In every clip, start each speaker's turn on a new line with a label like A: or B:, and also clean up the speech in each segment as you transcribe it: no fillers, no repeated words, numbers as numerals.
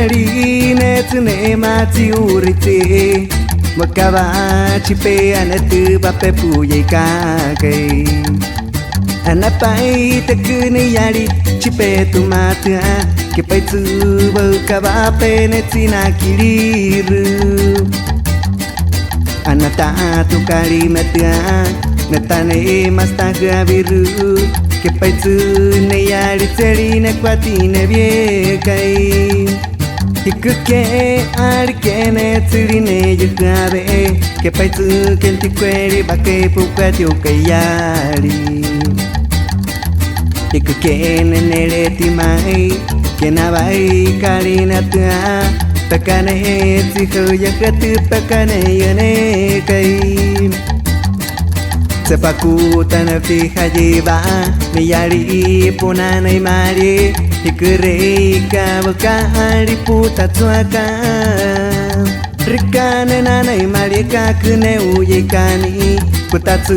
A: Nari netu ne mati urite Makava chipe anatu bape puye kage Anapai tekune yari chipe tu mata Kepai tu bakava pe netina kiriru Anata tu kari mata Natane mastaga biru Kepai tu ne yari teri ne kwati ne viekai Hikuke arike ne tsuri ne yukabe Kepai tu kenti kweri bake pukati ukayari Hikuke ne nereti mai Kenabai kari natua Pakane tsiho yakatu pakane yone kai Sepaku tanah fiha jiba Miyari punana imari Hikure ka hari puta tuaka Rikane nana imari kakune uye kani Kutatsu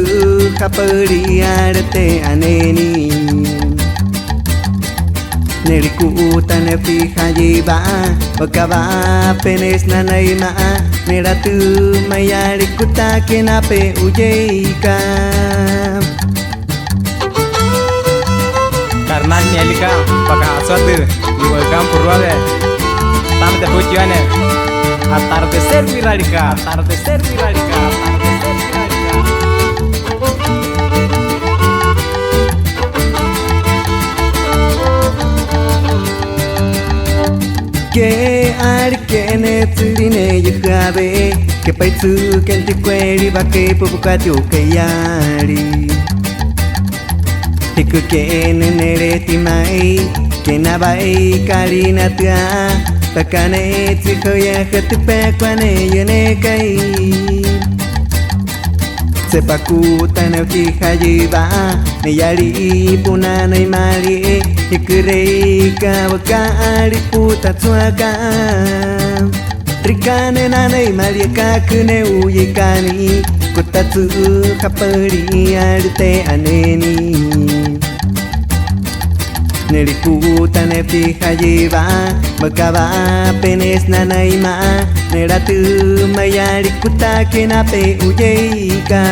A: kapari arate aneni Neriku tanah fiha jiba Wakava penes nana ima Neratu mayari kutake nape ujeika
B: Karena nyelika pakai aswatu Iwa kampur wale Tamu te pujiane Atardecer viralika Atardecer viralika Atardecer viralika
A: Que arke ne tsuri ne yukabe Kepai tu kenti kweri bake pupukati ukayari Hikuke ne nereti mai Kenabai kari natua Pakane tsiho ya hatupe kwane yone kai Sepaku tanah fiha jiba Neyari punana imari Hikure ka wakari puta tsuaka Rikane nana imari kakune uye kani Kutatsu kapari arute aneni Neriku tanah fiha jiba Makava penes nana ima Neratu mayari kutake nape uyeika